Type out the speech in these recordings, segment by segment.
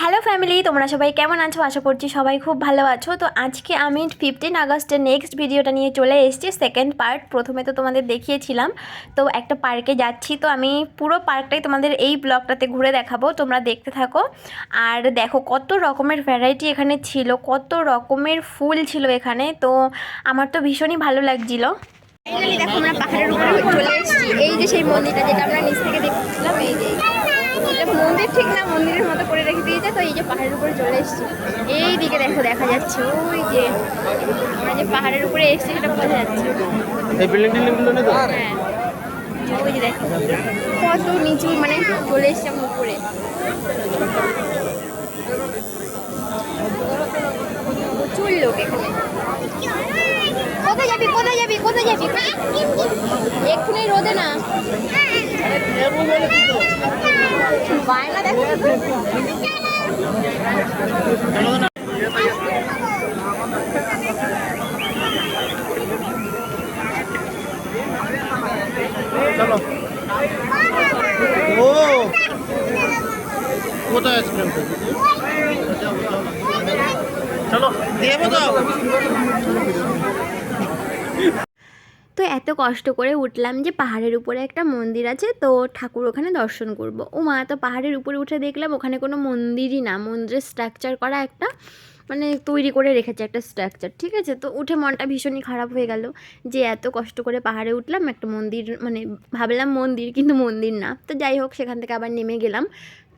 Hello family, তোমরা সবাই কেমন আছো? আশা করছি সবাই খুব ভালো আছো। তো আজকে আমি 15 আগস্টের নেক্সট ভিডিওটা নিয়ে চলে এসেছি, সেকেন্ড পার্ট। প্রথমে তো তোমাদের দেখিয়েছিলাম, তো একটা পার্কে যাচ্ছি। তো আমি পুরো পার্কটাই তোমাদের এই ব্লগটাতে ঘুরে দেখাবো, তোমরা দেখতে থাকো। আর দেখো কত রকমের ভ্যারাইটি এখানে ছিল, কত রকমের ফুল ছিল এখানে। তো আমার তো ভীষণই ভালো লাগছিলো। ফাইনালি দেখো আমরা পাহাড়ের উপরে চলে এসেছি। এই যে সেই মন্দিরটা যেটা আমরা নিচ থেকে দেখছিলাম, এই যে মন্দির ঠিক না, মন্দিরের মতো করে রেখে দিয়েছে। তো এই যে পাহাড়ের উপরে চলে এসেছি, এই দিকে দেখো দেখা যাচ্ছে ওই যে আমরা যে পাহাড়ের উপরে এসেছি সেটা বোঝা যাচ্ছে। হ্যাঁ, ওই যে দেখো কত নিচু, মানে চলে এসছি আমরা উপরে। প্রচুর লোক এখানে। কোথায় যাবি কোথায় যাবি কোথায় যাবি? এক্ষুনি রোদে না বায়না দেখো। চলো ও কোথায় আইসক্রিম? চলো দেবো দাও। তো এত কষ্ট করে উঠলাম যে পাহাড়ের উপরে একটা মন্দির আছে, তো ঠাকুর ওখানে দর্শন করব। ও মা, তো পাহাড়ের উপরে উঠে দেখলাম ওখানে কোনো মন্দিরই না, মন্দিরের স্ট্রাকচার করা একটা, মানে তৈরি করে রেখেছে একটা স্ট্রাকচার। ঠিক আছে, তো উঠে মনটা ভীষণই খারাপ হয়ে গেল যে এত কষ্ট করে পাহাড়ে উঠলাম, একটা মন্দির মানে ভাবলাম মন্দির, কিন্তু মন্দির না। তো যাই হোক, সেখান থেকে আবার নেমে গেলাম।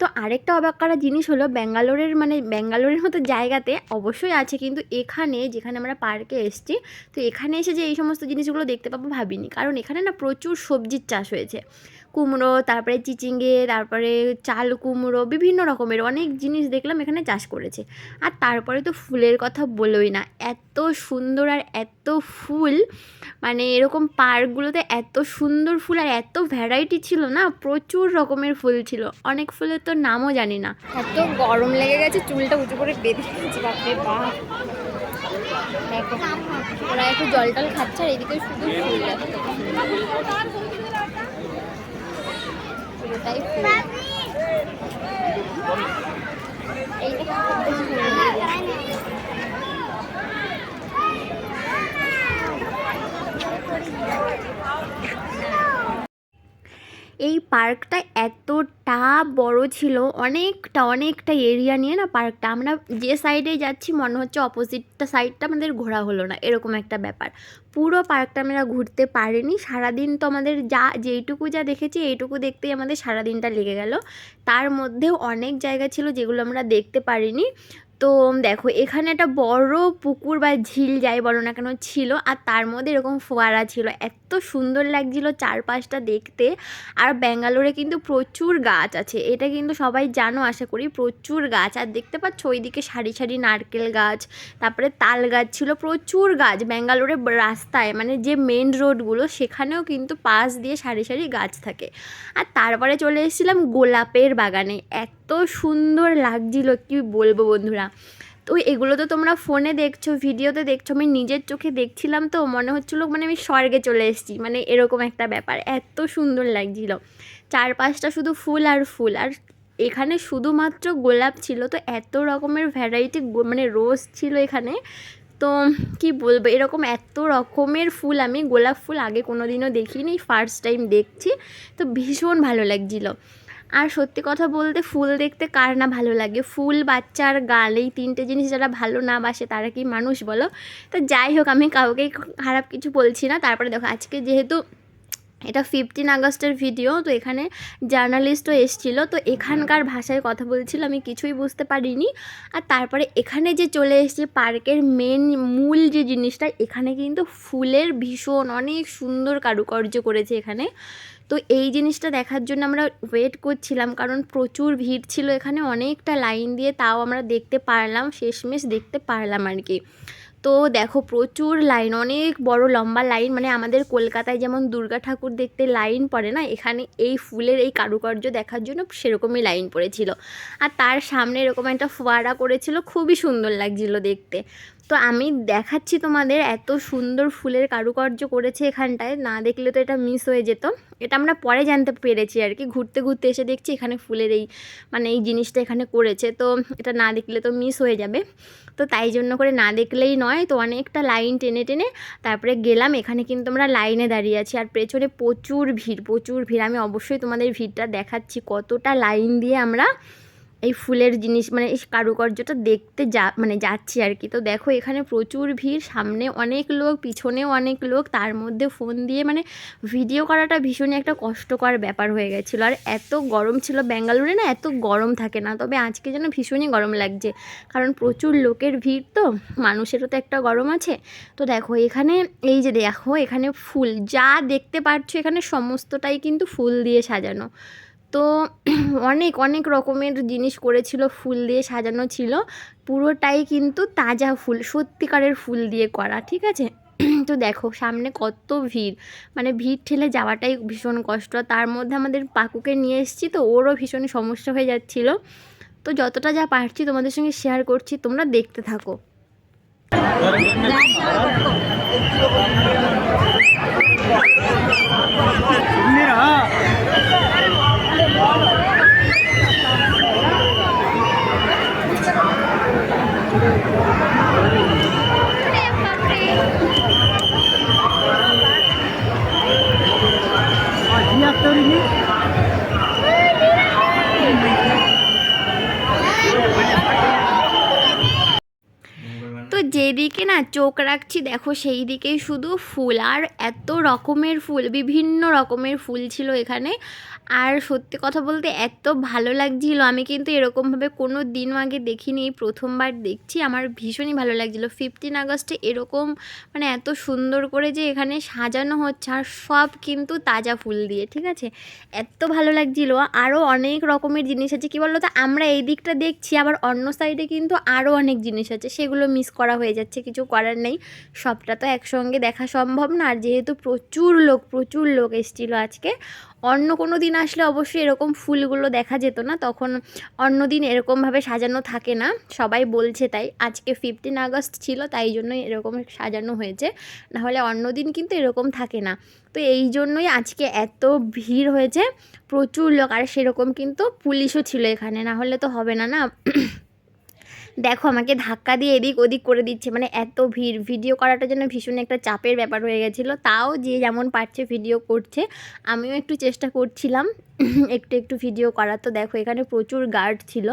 তো আরেকটা অবাক করা জিনিস হলো, ব্যাঙ্গালোরের মতো জায়গাতে অবশ্যই আছে, কিন্তু এখানে যেখানে আমরা পার্কে এসেছি, তো এখানে এসে যে এই সমস্ত জিনিসগুলো দেখতে পাবো ভাবিনি। কারণ এখানে না প্রচুর সবজির চাষ হয়েছে, কুমড়ো, তারপরে চিচিঙ্গে, তারপরে চাল কুমড়ো, বিভিন্ন রকমের অনেক জিনিস দেখলাম এখানে চাষ করেছে। আর তারপরে তো ফুলের কথা বলোই না, এত সুন্দর আর এত ফুল, মানে এরকম পার্কগুলোতে এত সুন্দর ফুল আর এত ভ্যারাইটি ছিল না, প্রচুর রকমের ফুল ছিল। অনেক ফুলের তো নামও জানি না। এত গরম লেগে গেছে, চুলটা উঁচু করে বেঁধে গেছে, বাপরে বাপ। দেখো ওরা একটু জল টল খাচ্ছে, আর এদিকে শুধু ফুল, পুরোটাই ফুল। এইটা এই পার্কটা এতটা বড় ছিল, অনেকটা এরিয়া নিয়ে না পার্কটা। আমরা যে সাইডে যাচ্ছি মনে হচ্ছে অপোজিটটা সাইডটা আমাদের ঘোরা হলো না, এরকম একটা ব্যাপার। পুরো পার্কটা আমরা ঘুরতে পারিনি। সারাদিন তো আমাদের যেইটুকু দেখেছি এইটুকু দেখতেই আমাদের সারাদিনটা লেগে গেল। তার মধ্যেও অনেক জায়গা ছিল যেগুলো আমরা দেখতে পারিনি। তো দেখো এখানে একটা বড় পুকুর বা ঝিল যাই বলো না কেন ছিল, আর তার মধ্যে এরকম ফোয়ারা ছিল, এত সুন্দর লাগছিল চারপাশটা দেখতে। আর ব্যাঙ্গালোরে কিন্তু প্রচুর গাছ আছে, এটা কিন্তু সবাই জানো আশা করি। প্রচুর গাছ, আর দেখতে পাচ্ছ ওইদিকে সারি সারি নারকেল গাছ, তারপরে তাল গাছ ছিল, প্রচুর গাছ। ব্যাঙ্গালোরে রাস্তায়, মানে যে মেন রোডগুলো, সেখানেও কিন্তু পাশ দিয়ে সারি সারি গাছ থাকে। আর তারপরে চলে এসেছিলাম গোলাপের বাগানে, এত সুন্দর লাগছিল কি বলবো বন্ধুরা। তো এগুলো তো তোমরা ফোনে দেখছো, ভিডিওতে দেখছো, আমি নিজের চোখে দেখছিলাম, তো মনে হচ্ছিলো মানে আমি স্বর্গে চলে এসেছি, মানে এরকম একটা ব্যাপার। এত সুন্দর লাগছিল, চারপাশটা শুধু ফুল আর ফুল। আর এখানে শুধুমাত্র গোলাপ ছিল, তো এত রকমের ভ্যারাইটি, মানে রোজ ছিল এখানে। তো কি বলবো, এরকম এত রকমের ফুল আমি গোলাপ ফুল আগে কোনো দিনও দেখিনি, ফার্স্ট টাইম দেখছি। তো ভীষণ ভালো লাগছিলো। আর সত্যি কথা বলতে, ফুল দেখতে কার না ভালো লাগে? ফুল, বাচ্চার গাল, এই তিনটে জিনিস যারা ভালো না বাসে তারা কি মানুষ বলো? তো যাই হোক, আমি কাউকেই খারাপ কিছু বলছি না। তারপরে দেখো আজকে যেহেতু এটা 15 আগস্টের ভিডিও, তো এখানে জার্নালিস্টও এসেছিলো, তো এখানকার ভাষায় কথা বলছিল, আমি কিছুই বুঝতে পারিনি। আর তারপরে এখানে যে চলে এসেছে পার্কের মূল যে জিনিসটা, এখানে কিন্তু ফুলের ভীষণ অনেক সুন্দর কারুকার্য করেছে এখানে। তো এই জিনিসটা দেখার জন্য আমরা ওয়েট করছিলাম, কারণ প্রচুর ভিড় ছিল এখানে, অনেকটা লাইন দিয়ে তাও আমরা দেখতে পারলাম, শেষমেশ দেখতে পারলাম আর কি। তো দেখো প্রচুর লাইন, অনেক বড় লম্বা লাইন, মানে আমাদের কলকাতায় যেমন দুর্গা ঠাকুর দেখতে লাইন পড়ে না, এখানে এই ফুলের এই কারুকার্য দেখার জন্য সেরকমই লাইন পড়েছিল। আর তার সামনে এরকম একটা ফোয়ারা করেছিল, খুবই সুন্দর লাগছিল দেখতে। তো আমি দেখাচ্ছি তোমাদের, এত সুন্দর ফুলের কারুকার্য করেছে এখানটায়, না দেখলে তো এটা মিস হয়ে যেত। এটা আমরা পরে জানতে পেরেছি আর কি, ঘুরতে ঘুরতে এসে দেখছি এখানে ফুলের এই মানে এই জিনিসটা এখানে করেছে, তো এটা না দেখলে তো মিস হয়ে যাবে। তো তাই জন্য করে না দেখলেই নয়, তো অনেকটা লাইন টেনে টেনে তারপরে গেলাম। এখানে কিন্তু আমরা লাইনে দাঁড়িয়ে আছি, আর পেছনে প্রচুর ভিড়, প্রচুর ভিড়। আমি অবশ্যই তোমাদের ভিড়টা দেখাচ্ছি, কতটা লাইন দিয়ে আমরা এই ফুলের জিনিস মানে এই কারুকার্যটা দেখতে যাচ্ছি আর কি। তো দেখো এখানে প্রচুর ভিড়, সামনে অনেক লোক, পিছনেও অনেক লোক, তার মধ্যে ফোন দিয়ে মানে ভিডিও করাটা ভীষণই একটা কষ্টকর ব্যাপার হয়ে গেছিলো। আর এত গরম ছিল, ব্যাঙ্গালোরে না এত গরম থাকে না, তবে আজকে যেন ভীষণই গরম লাগছে, কারণ প্রচুর লোকের ভিড়, তো মানুষেরও তো একটা গরম আছে। তো দেখো এখানে এই যে দেখো এখানে ফুল যা দেখতে পাচ্ছ এখানে সমস্তটাই কিন্তু ফুল দিয়ে সাজানো। তো অনেক অনেক রকমের জিনিস করেছিল, ফুল দিয়ে সাজানো ছিল, পুরোটাই কিন্তু তাজা ফুল, সত্যিকারের ফুল দিয়ে করা, ঠিক আছে। তো দেখো সামনে কত ভিড়, মানে ভিড় ঠেলে যাওয়াটাই ভীষণ কষ্ট। তার মধ্যে আমাদের পাকুকে নিয়ে এসেছি, তো ওরও ভীষণ সমস্যা হয়ে যাচ্ছিল। তো যতটা যা পারছি তোমাদের সঙ্গে শেয়ার করছি, তোমরা দেখতে থাকো। তো যেদিকে না চোখ রাখছি দেখো সেই দিকেই শুধু ফুল, আর এত রকমের ফুল, বিভিন্ন রকমের ফুল ছিল এখানে। আর সত্যি কথা বলতে এত ভালো লাগছিল, আমি কিন্তু এরকমভাবে কোনো দিনও আগে দেখিনি, প্রথমবার দেখছি, আমার ভীষণই ভালো লাগছিলো। 15 আগস্টে এরকম মানে এত সুন্দর করে যে এখানে সাজানো হচ্ছে, আর সব কিন্তু তাজা ফুল দিয়ে, ঠিক আছে, এত ভালো লাগছিলো। আরও অনেক রকমের জিনিস আছে, কী বলো তো, আমরা এই দিকটা দেখছি, আবার অন্য সাইডে কিন্তু আরও অনেক জিনিস আছে, সেগুলো মিস করা হয়ে যাচ্ছে, কিছু করার নেই, সবটা তো একসঙ্গে দেখা সম্ভব না। আর যেহেতু প্রচুর লোক এসেছিলো আজকে, অন্য কোনো দিন আসলে অবশ্যই এরকম ফুলগুলো দেখা যেত না, তখন অন্য দিন এরকমভাবে সাজানো থাকে না, সবাই বলছে তাই। আজকে 15 আগস্ট ছিল তাই জন্যই এরকম সাজানো হয়েছে, নাহলে অন্য দিন কিন্তু এরকম থাকে না। তো এই জন্যই আজকে এত ভিড় হয়েছে, প্রচুর লোক, আর সেরকম কিন্তু পুলিশও ছিল এখানে, না হলে তো হবে না না। দেখো আমাকে ধাক্কা দিয়ে এদিক ওদিক করে দিচ্ছে, মানে এত ভিড়, ভিডিও করাটার জন্য ভীষণ একটা চাপের ব্যাপার হয়ে গেছিলো। তাও যে যেমন পারছে ভিডিও করছে, আমিও একটু চেষ্টা করছিলাম একটু ভিডিও করার। তো দেখো এখানে প্রচুর গার্ড ছিল,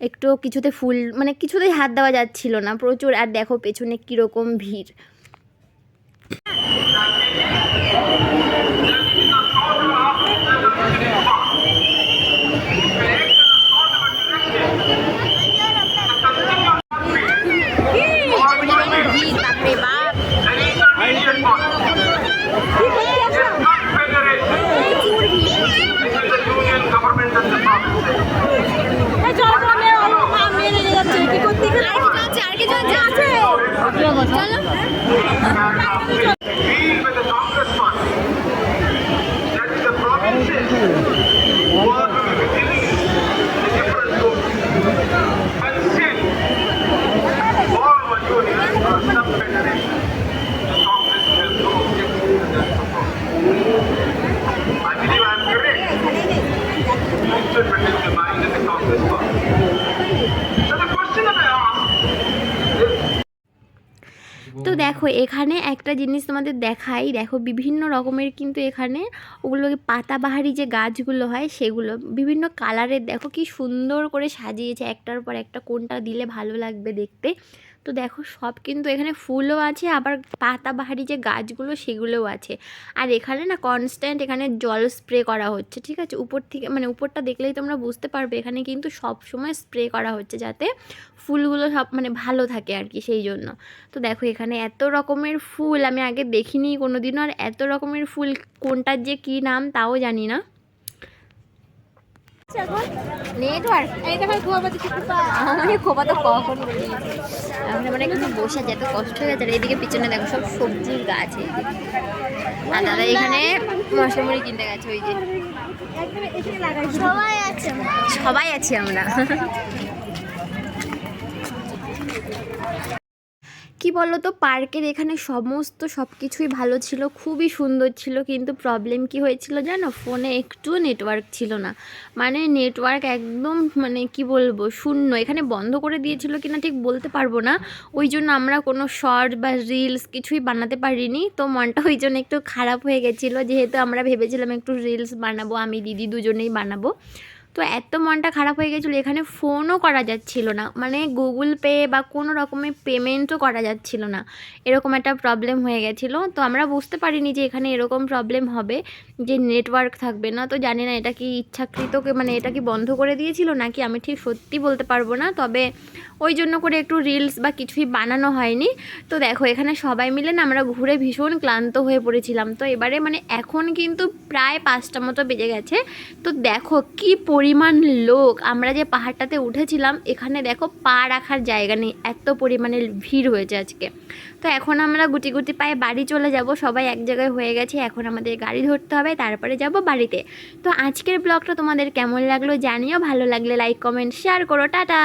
একটু কিছুতে ফুল মানে কিছুতেই হাত দেওয়া যাচ্ছিল না, প্রচুর। আর দেখো পেছনে কীরকম ভিড়। তো দেখো এখানে একটা জিনিস তোমাদের দেখাই, দেখো বিভিন্ন রকমের কিন্তু এখানে ওগুলোকে পাতাবাহারি যে গাছগুলো হয় সেগুলো বিভিন্ন কালারের, দেখো কি সুন্দর করে সাজিয়েছে একটার পর একটা, কোনটা দিলে ভালো লাগবে দেখতে। তো দেখো সব কিন্তু এখানে ফুলও আছে, আবার পাতাবাহারি যে গাছগুলো সেগুলোও আছে। আর এখানে না কনস্ট্যান্ট এখানে জল স্প্রে করা হচ্ছে, ঠিক আছে, উপর থেকে মানে উপরটা দেখলেই তোমরা বুঝতে পারবে, এখানে কিন্তু সব সময় স্প্রে করা হচ্ছে যাতে ফুলগুলো সব মানে ভালো থাকে আর কি, সেই জন্য। তো দেখো এখানে এত রকমের ফুল আমি আগে দেখিনি কোনো দিনও, আর এত রকমের ফুল কোনটার যে কী নাম তাও জানি না। নেটওয়ার্ক খোপা তো কখন আমরা মানে কিন্তু বসে যেত কষ্ট হয়ে গেছে। আর এইদিকে পিছনে দেখো সব সবজির গাছ, আর দাদা এখানে মশলামুড়ি কিনতে গেছে, ওই যে সবাই আছি আমরা। কি বলো তো, পার্কের এখানে সমস্ত সব কিছুই ভালো ছিল, খুবই সুন্দর ছিল, কিন্তু প্রবলেম কি হয়েছিল জানো, ফোনে একটু নেটওয়ার্ক ছিল না। মানে নেটওয়ার্ক একদম মানে কি বলবো শূন্য, এখানে বন্ধ করে দিয়েছিল কিনা ঠিক বলতে পারবো না। ওই জন্য আমরা কোনো শর্ট বা রিলস কিছুই বানাতে পারিনি, তো মনটা ওই জন্য একটু খারাপ হয়ে গেছিলো, যেহেতু আমরা ভেবেছিলাম একটু রিলস বানাবো, আমি দিদি দুজনেই বানাবো। তো এত মনটা খারাপ হয়ে গেছিলো, এখানে ফোনও করা যাচ্ছিল না, মানে গুগল পে বা কোনো রকমের পেমেন্টও করা যাচ্ছিল না, এরকম একটা প্রবলেম হয়ে গেছিলো। তো আমরা বুঝতে পারিনি যে এখানে এরকম প্রবলেম হবে, যে নেটওয়ার্ক থাকবে না। তো জানি না এটা কি ইচ্ছাকৃত, মানে এটা কি বন্ধ করে দিয়েছিল নাকি, আমি ঠিক সত্যি বলতে পারবো না। তবে ওই জন্য করে একটু রিলস বা কিছুই বানানো হয়নি। তো দেখো এখানে সবাই মিলে না আমরা ঘুরে ভীষণ ক্লান্ত হয়ে পড়েছিলাম। তো এবারে মানে এখন কিন্তু প্রায় 5টা মতো বেজে গেছে। তো দেখো কি পরিমাণ লোক, আমরা যে পাহাড়টাতে উঠেছিলাম এখানে দেখো পা রাখার জায়গা নেই, এত পরিমাণে ভিড় হয়েছে আজকে। তো এখন আমরা গুটি গুটি পায়ে বাড়ি চলে যাব, সবাই এক জায়গায় হয়ে গেছে, এখন আমাদের গাড়ি ধরতে হবে, তারপরে যাব বাড়িতে। তো আজকের ব্লগটা তোমাদের কেমন লাগলো জানিও, ভালো লাগলে লাইক কমেন্ট শেয়ার করো, টাটা।